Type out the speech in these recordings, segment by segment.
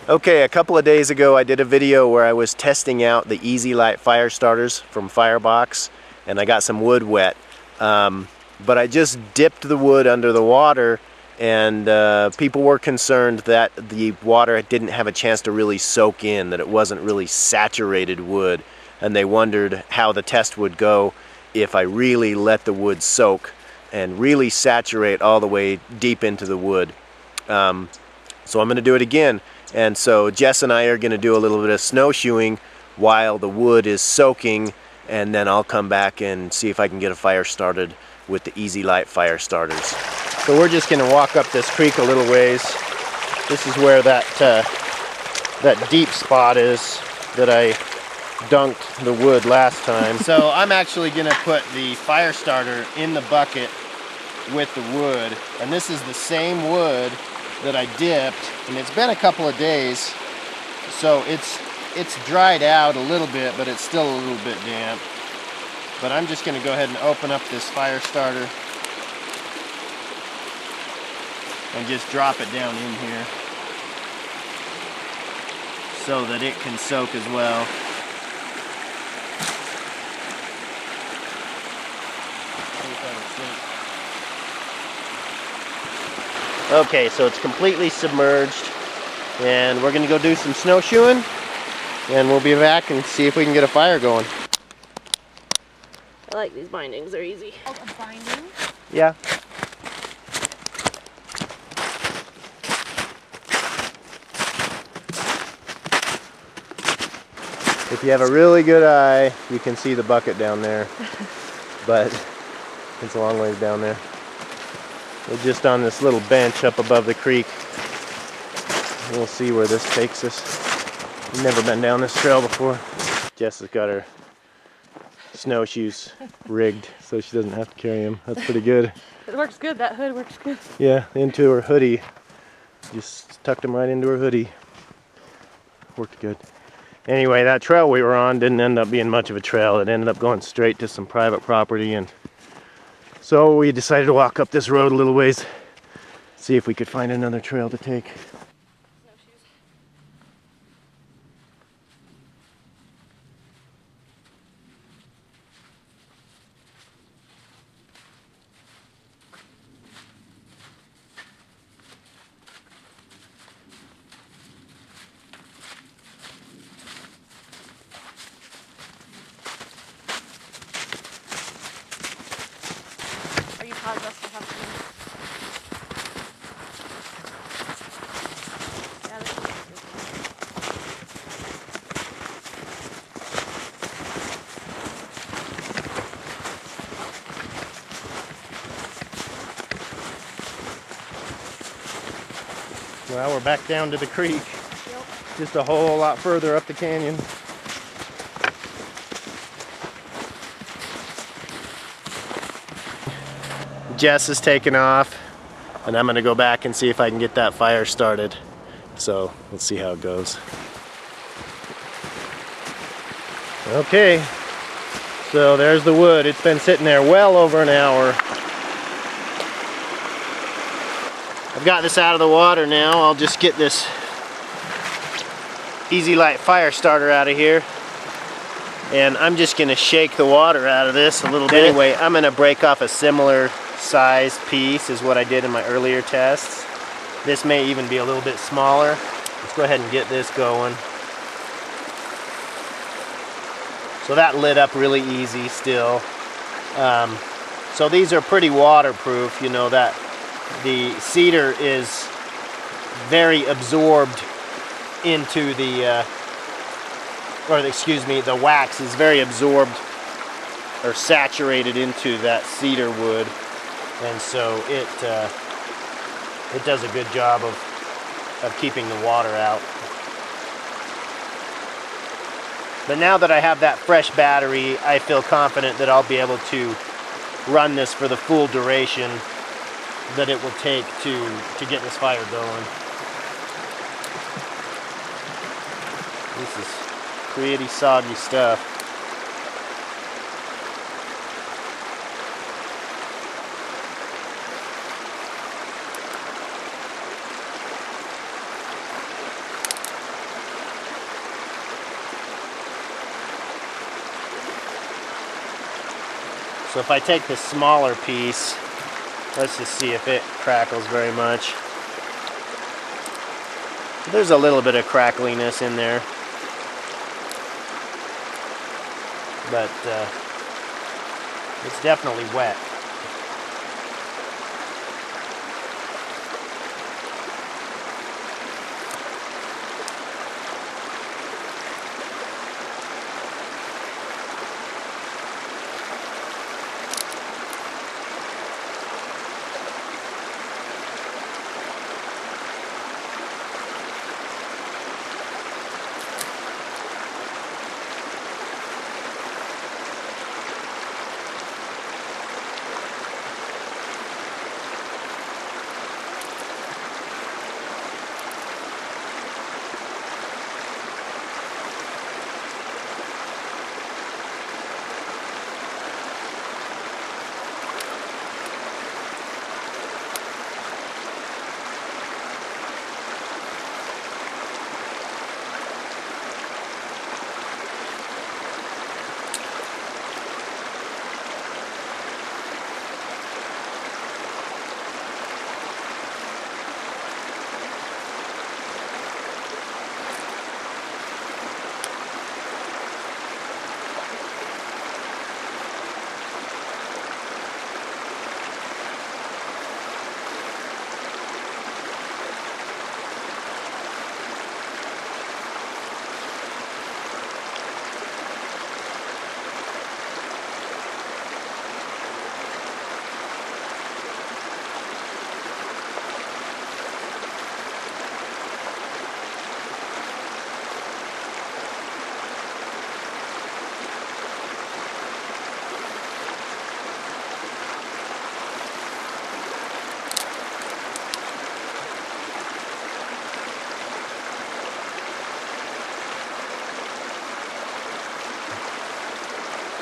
Okay, a couple of days ago I did a video where I was testing out the Easy Light fire starters from Firebox, and I got some wood wet. But I just dipped the wood under the water, and people were concerned that the water didn't have a chance to really soak in, that it wasn't really saturated wood, and they wondered how the test would go if I really let the wood soak and really saturate all the way deep into the wood. So I'm going to do it again. And so Jess and I are going to do a little bit of snowshoeing while the wood is soaking, and then I'll come back and see if I can get a fire started with the Easy Light fire starters. So we're just going to walk up this creek a little ways. This is where that deep spot is that I dunked the wood last time. So I'm actually going to put the fire starter in the bucket with the wood, and this is the same wood that I dipped, and it's been a couple of days, so it's dried out a little bit, but it's still a little bit damp. But I'm just going to go ahead and open up this fire starter and just drop it down in here so that it can soak as well. Okay, so it's completely submerged, and we're going to go do some snowshoeing, and we'll be back and see if we can get a fire going. I like these bindings, they're easy. Oh, a binding? Yeah. If you have a really good eye, you can see the bucket down there, but it's a long ways down there. We're just on this little bench up above the creek. We'll see where this takes us. We've never been down this trail before. Jess has got her snowshoes rigged so she doesn't have to carry them. That's pretty good. It works good, that hood works good. Yeah, into her hoodie. Just tucked them right into her hoodie. Worked good. Anyway, that trail we were on didn't end up being much of a trail. It ended up going straight to some private property, and so we decided to walk up this road a little ways, see if we could find another trail to take. Are you causing us to have to? Yeah, this is good. Well, we're back down to the creek. Yep. Just a whole lot further up the canyon. Jess is taking off, and I'm going to go back and see if I can get that fire started. So let's see how it goes. Okay, so there's the wood. It's been sitting there well over an hour. I've got this out of the water now. I'll just get this Easy Light fire starter out of here, and I'm just going to shake the water out of this a little bit. Anyway, I'm going to break off a similar size piece as what I did in my earlier tests. This may even be a little bit smaller. Let's go ahead and get this going. So that lit up really easy still. So these are pretty waterproof, you know, that the cedar is very absorbed into the, the wax is very absorbed or saturated into that cedar wood, and so it does a good job of keeping the water out. But now that I have that fresh battery, I feel confident that I'll be able to run this for the full duration that it will take to get this fire going. This is pretty soggy stuff. So if I take the smaller piece, let's just see if it crackles very much. There's a little bit of crackliness in there, but it's definitely wet.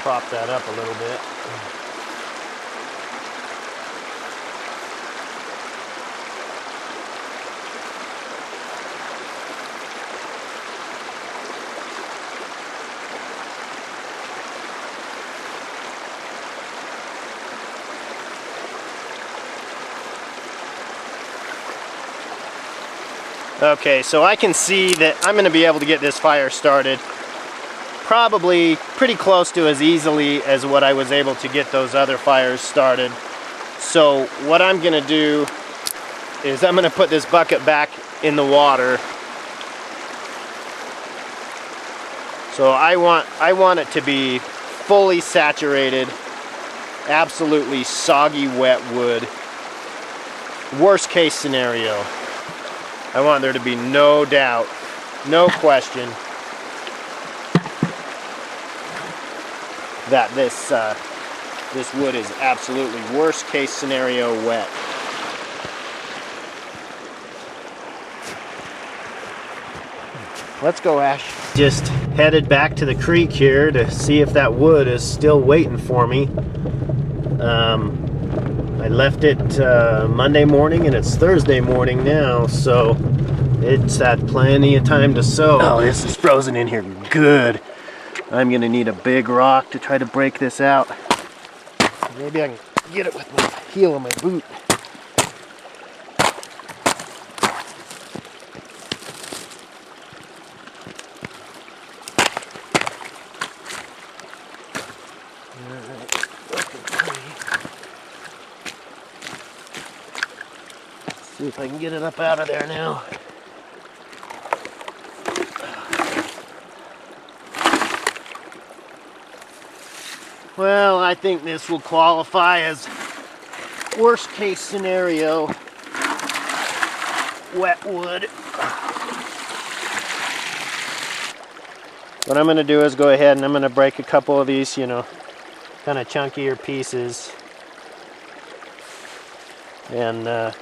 Prop that up a little bit. Okay, so I can see that I'm going to be able to get this fire started probably pretty close to as easily as what I was able to get those other fires started. So what I'm going to do is I'm going to put this bucket back in the water. So I want it to be fully saturated, absolutely soggy wet wood. Worst case scenario. I want there to be no doubt, no question that this wood is absolutely worst case scenario wet. Let's go, Ash. Just headed back to the creek here to see if that wood is still waiting for me. I left it Monday morning and it's Thursday morning now, so it's had plenty of time to soak. Oh, this is frozen in here good. I'm gonna need a big rock to try to break this out. Maybe I can get it with the heel of my boot. See if I can get it up out of there now. Well, I think this will qualify as worst case scenario wet wood. What I'm going to do is go ahead and I'm going to break a couple of these, you know, kind of chunkier pieces. And I'm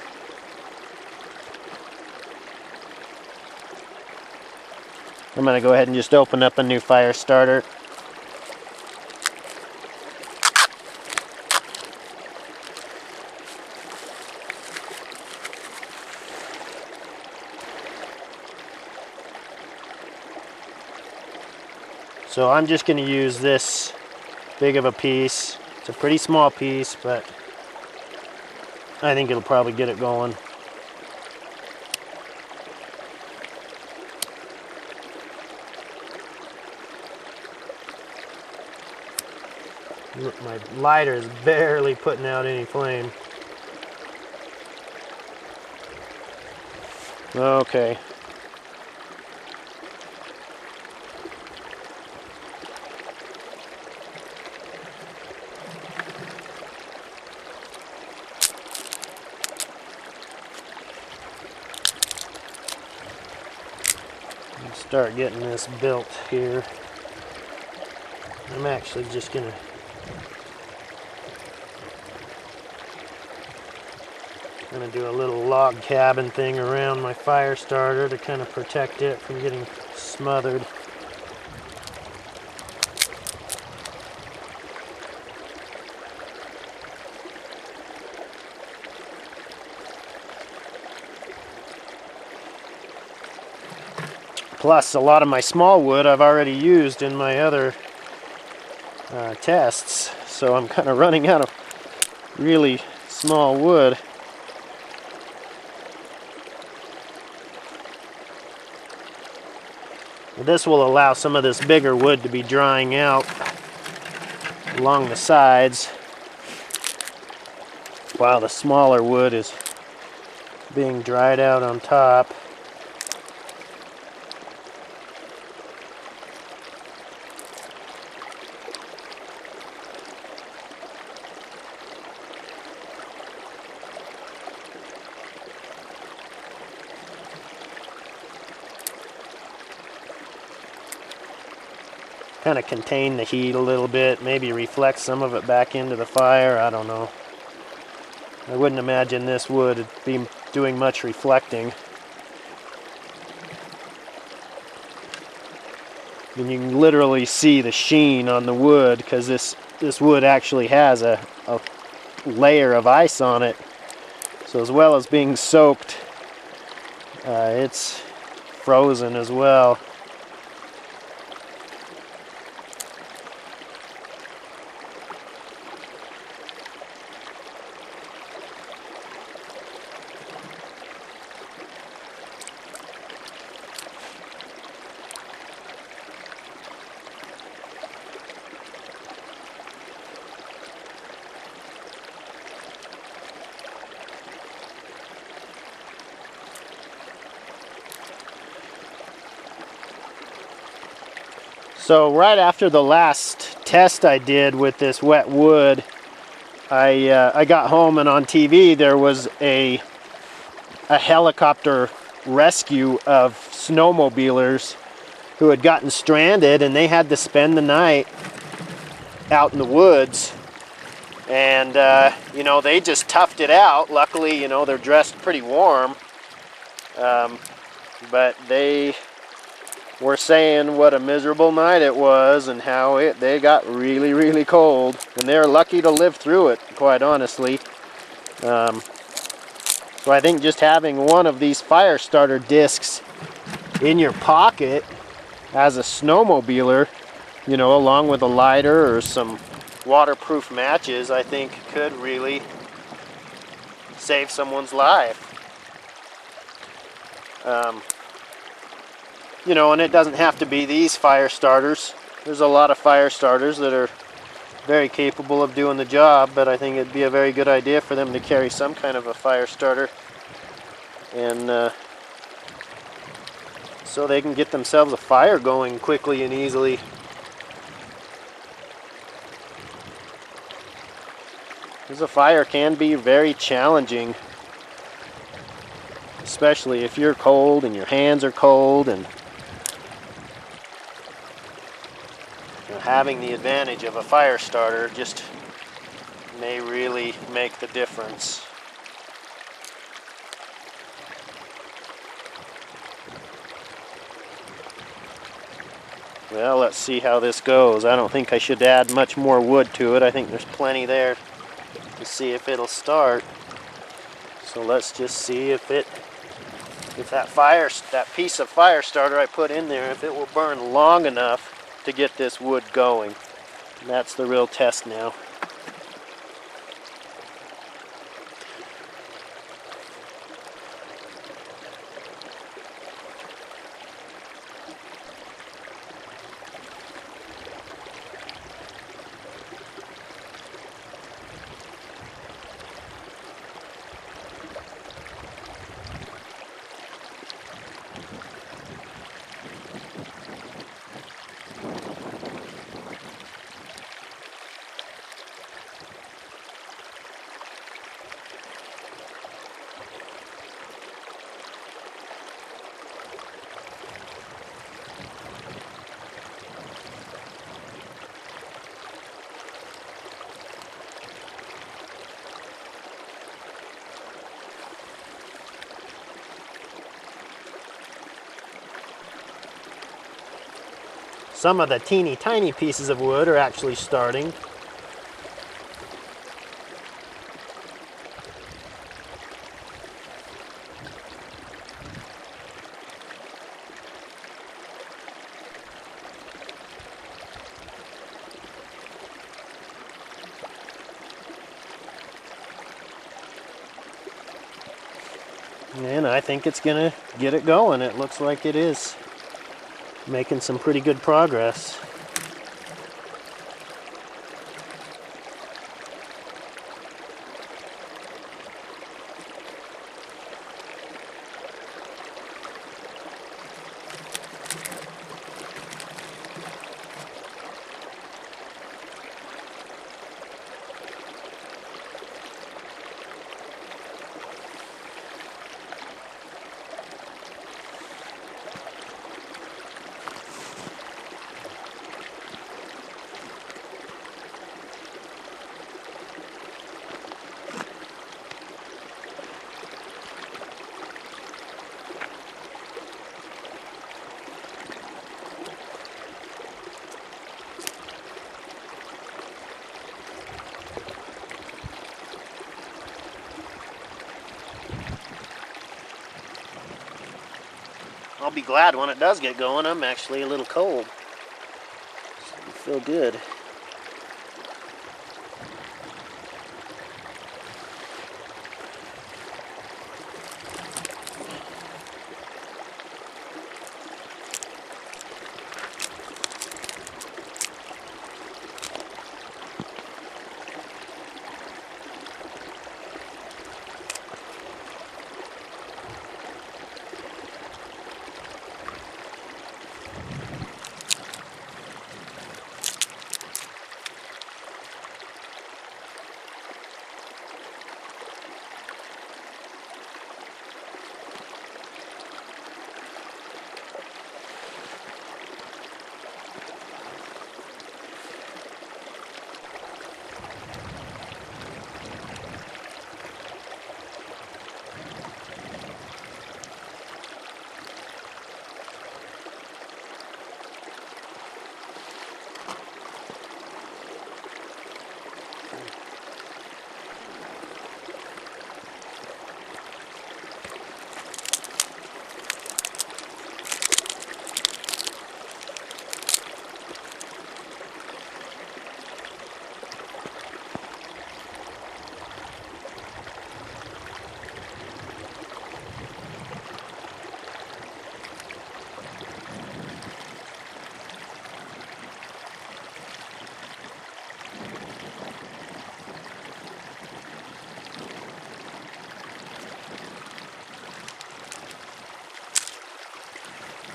going to go ahead and just open up a new fire starter. So I'm just going to use this big of a piece It's a pretty small piece, but I think it'll probably get it going. My lighter is barely putting out any flame. Okay. Start getting this built here. I'm actually just gonna do a little log cabin thing around my fire starter to kind of protect it from getting smothered. Plus, a lot of my small wood I've already used in my other tests, so I'm kind of running out of really small wood. This will allow some of this bigger wood to be drying out along the sides, while the smaller wood is being dried out on top. Kind of contain the heat a little bit, maybe reflect some of it back into the fire, I don't know. I wouldn't imagine this would be doing much reflecting. And you can literally see the sheen on the wood because this wood actually has a layer of ice on it. So as well as being soaked, it's frozen as well. So right after the last test I did with this wet wood, I got home and on TV there was a helicopter rescue of snowmobilers who had gotten stranded, and they had to spend the night out in the woods. And you know, they just toughed it out. Luckily, you know, they're dressed pretty warm, but they were saying what a miserable night it was and how they got really, really cold, and they're lucky to live through it, quite honestly. So I think just having one of these Firestarter discs in your pocket as a snowmobiler, you know, along with a lighter or some waterproof matches, I think could really save someone's life. You know, and it doesn't have to be these fire starters. There's a lot of fire starters that are very capable of doing the job, but I think it'd be a very good idea for them to carry some kind of a fire starter, and so they can get themselves a fire going quickly and easily. Because a fire can be very challenging, especially if you're cold and your hands are cold, and having the advantage of a fire starter just may really make the difference. Well, let's see how this goes. I don't think I should add much more wood to it. I think there's plenty there to see if it'll start. So let's just see if that piece of fire starter I put in there, if it will burn long enough to get this wood going. And that's the real test now. Some of the teeny tiny pieces of wood are actually starting. And I think it's gonna get it going. It looks like it is making some pretty good progress. I'll be glad when it does get going. I'm actually a little cold. So I feel good.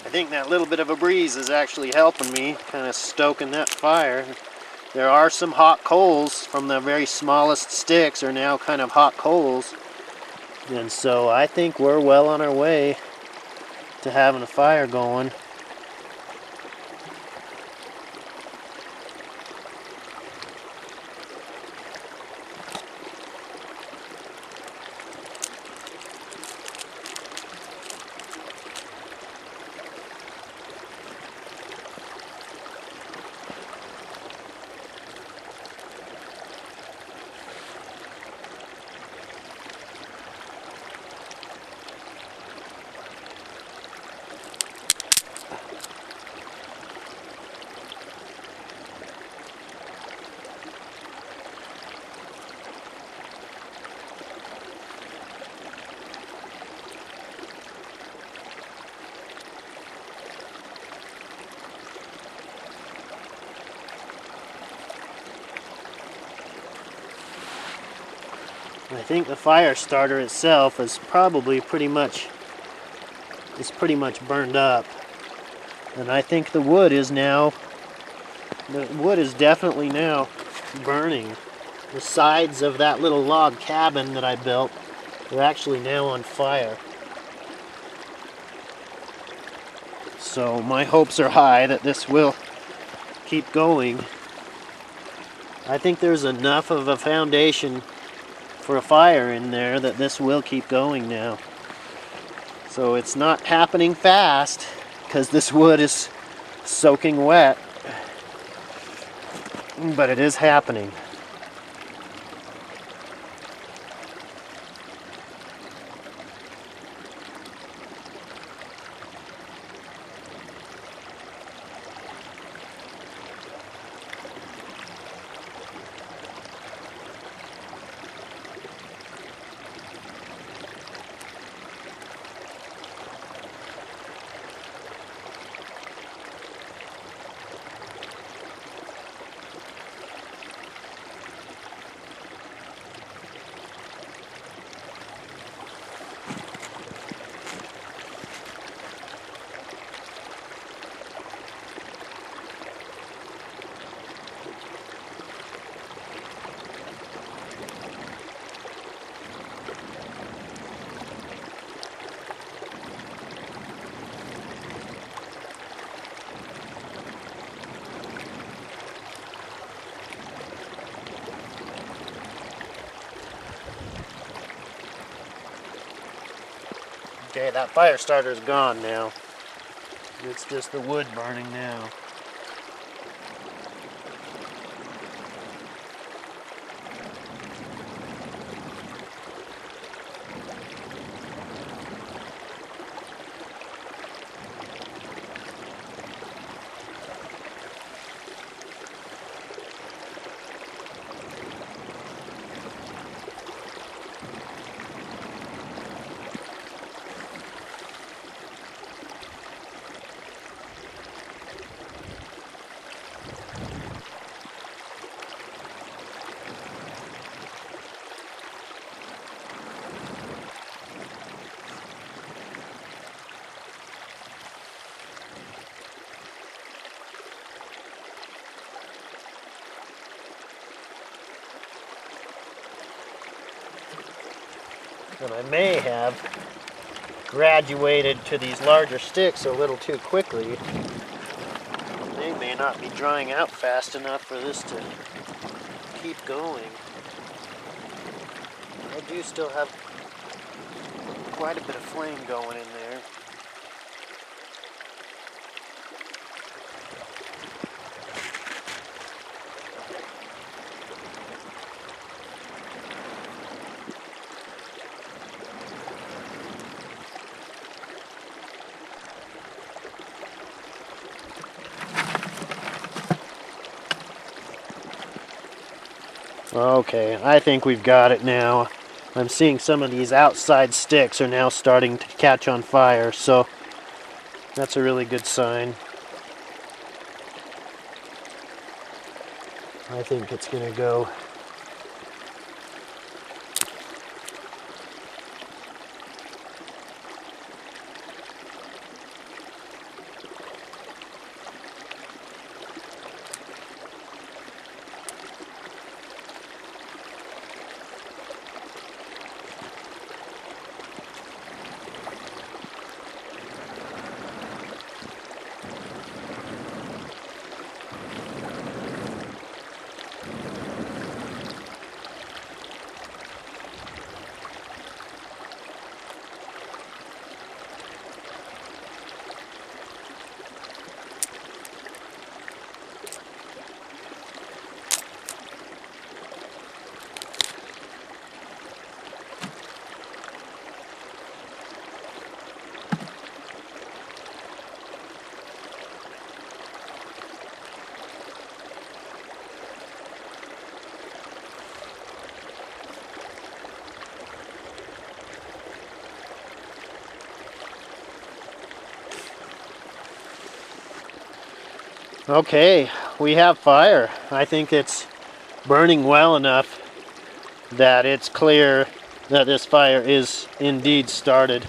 I think that little bit of a breeze is actually helping me, kind of stoking that fire. There are some hot coals from the very smallest sticks are now kind of hot coals. And so I think we're well on our way to having a fire going. I think the Firestarter itself is probably pretty much burned up. And I think the wood is definitely now burning. The sides of that little log cabin that I built are actually now on fire. So my hopes are high that this will keep going. I think there's enough of a foundation for a fire in there that this will keep going now. So it's not happening fast because this wood is soaking wet, but it is happening. Okay, that fire starter's gone now. It's just the wood burning now. And I may have graduated to these larger sticks a little too quickly. They may not be drying out fast enough for this to keep going. I do still have quite a bit of flame going in there. Okay, I think we've got it now. I'm seeing some of these outside sticks are now starting to catch on fire, so that's a really good sign. I think it's gonna go. Okay, we have fire. I think it's burning well enough that it's clear that this fire is indeed started.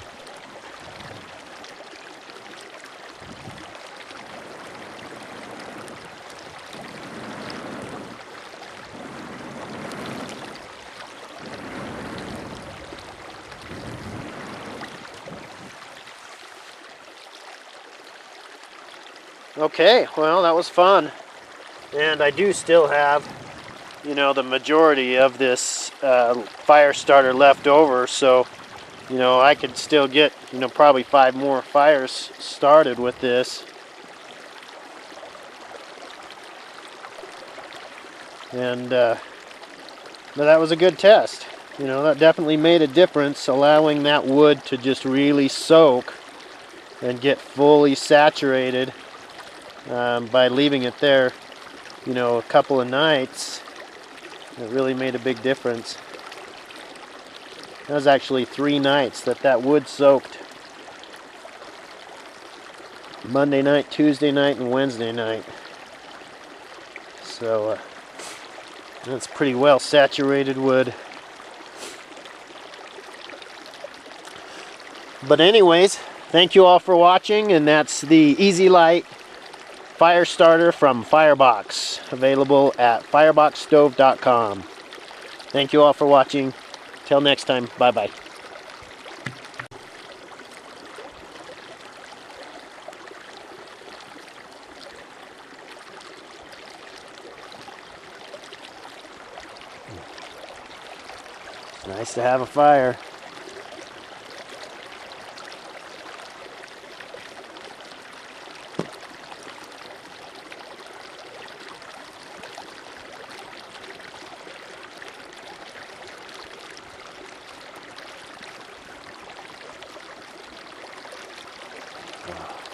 Okay, well, that was fun. And I do still have, you know, the majority of this Firestarter left over, so, you know, I could still get, you know, probably 5 more fires started with this. And but that was a good test. You know, that definitely made a difference, allowing that wood to just really soak and get fully saturated by leaving it there, you know, a couple of nights. It really made a big difference. That was actually 3 nights that wood soaked. Monday night, Tuesday night, and Wednesday night. So that's pretty well saturated wood. But anyways, thank you all for watching, and that's the Easy Light Firestarter from Firebox, available at fireboxstove.com. Thank you all for watching. Till next time, bye-bye. It's nice to have a fire. Wow.